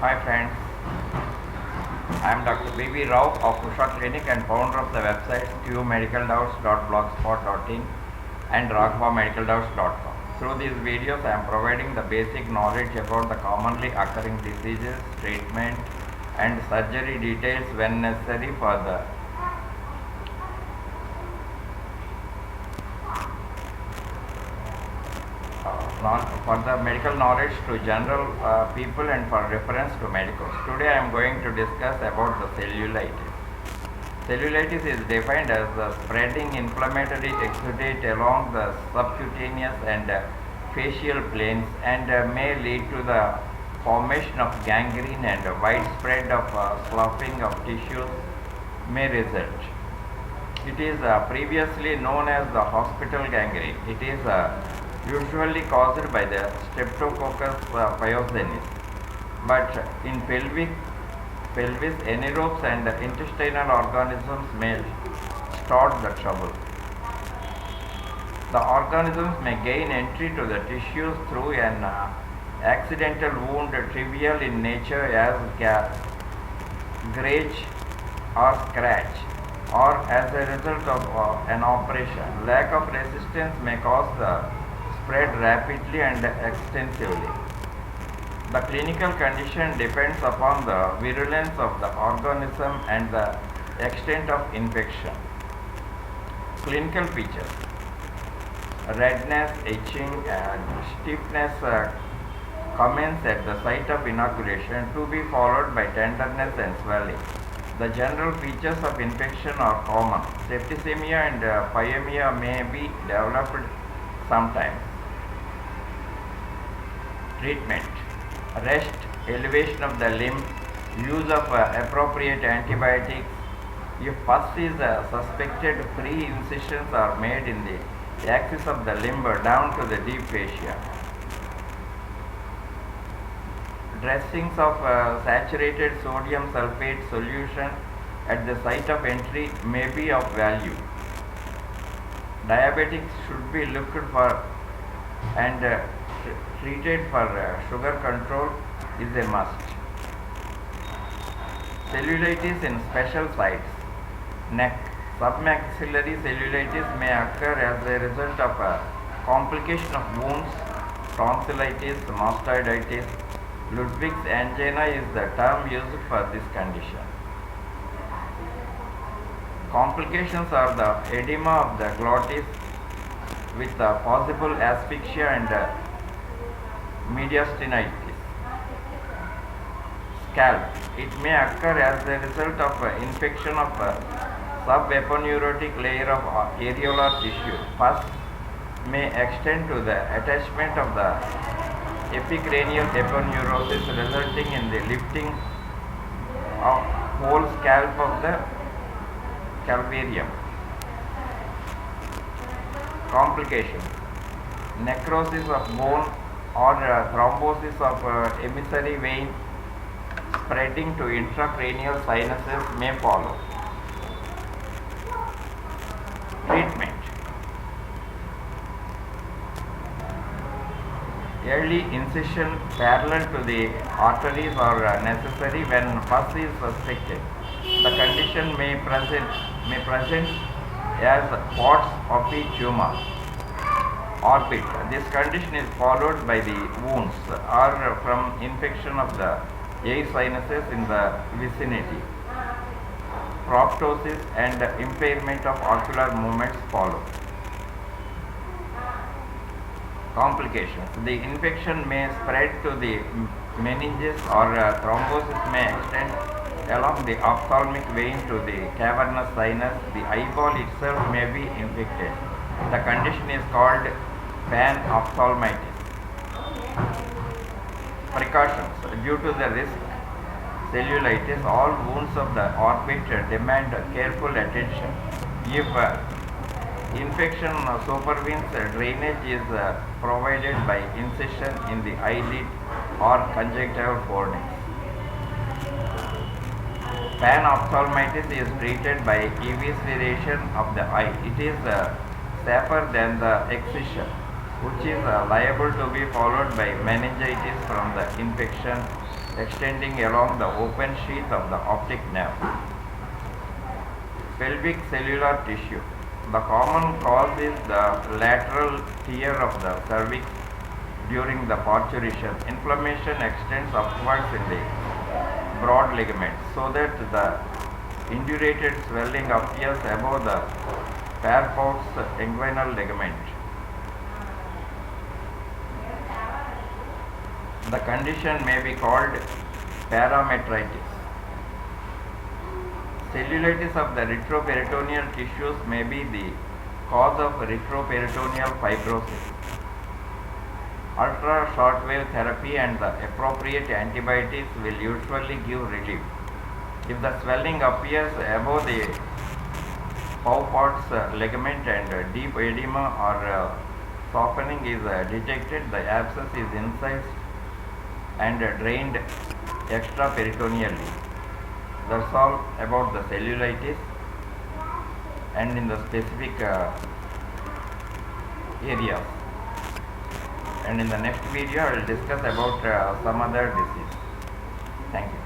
Hi friends, I am Dr. B.B. Rao of Usha Clinic and founder of the websites qmedicaldoubts.blogspot.in and rockbawmedicaldoubts.com. Through these videos, I am providing the basic knowledge about the commonly occurring diseases, treatment and surgery details when necessary for the medical knowledge to general people and for reference to medicals. Today I am going to discuss about the cellulitis. Cellulitis is defined as the spreading inflammatory exudate along the subcutaneous and facial planes and may lead to the formation of gangrene and widespread of sloughing of tissues may result. It is previously known as the hospital gangrene. It is usually caused by the Streptococcus pyogenes, but in pelvis, anaerobes and intestinal organisms may start the trouble. The organisms may gain entry to the tissues through an accidental wound, trivial in nature as grage or scratch, or as a result of an operation. Lack of resistance may cause the spread rapidly and extensively. The clinical condition depends upon the virulence of the organism and the extent of infection. Clinical features: redness, itching and stiffness commence at the site of inoculation to be followed by tenderness and swelling. The general features of infection are common. Septicemia and pyemia may be developed sometimes. Treatment: rest, elevation of the limb, use of appropriate antibiotics. If pus is suspected, free incisions are made in the axis of the limb down to the deep fascia. Dressings of saturated sodium sulfate solution at the site of entry may be of value. Diabetics should be looked for and treated for sugar control is a must. Cellulitis in special sites: neck. Submaxillary cellulitis may occur as a result of a complication of wounds, tonsillitis, mastoiditis. Ludwig's angina is the term used for this condition. Complications are the edema of the glottis with possible asphyxia and mediastinitis. Scalp. It may occur as a result of infection of subeponeurotic layer of areolar tissue. Pus may extend to the attachment of the epicranial aponeurosis, resulting in the lifting of whole scalp of the calvarium. Complications: necrosis of bone or thrombosis of emissary vein spreading to intracranial sinuses may follow. Treatment: early incision parallel to the arteries are necessary when pus is suspected. The condition may present as pots of the tumor. Orbit. This condition is followed by the wounds or from infection of the air sinuses in the vicinity. Proptosis and impairment of ocular movements follow. Complications: the infection may spread to the meninges or thrombosis may extend along the ophthalmic vein to the cavernous sinus. The eyeball itself may be infected. The condition is called panophthalmitis. Precautions: due to the risk cellulitis, all wounds of the orbit demand careful attention. If infection supervenes, drainage is provided by incision in the eyelid or conjunctival fornix. Panophthalmitis is treated by evisceration of the eye. It is safer than the excision, which is liable to be followed by meningitis from the infection extending along the open sheath of the optic nerve. Pelvic cellular tissue. The common cause is the lateral tear of the cervix during the parturition. Inflammation extends upwards in the broad ligaments so that the indurated swelling appears above the POUPART'S inguinal ligament. The condition may be called parametritis. Cellulitis of the retroperitoneal tissues may be the cause of retroperitoneal fibrosis. Ultra shortwave therapy and the appropriate antibiotics will usually give relief. If the swelling appears above the POUPART'S ligament and deep edema or softening is detected, the abscess is incised and drained extraperitoneally. That's all about the cellulitis and in the specific areas. And in the next video I will discuss about some other disease. Thank you.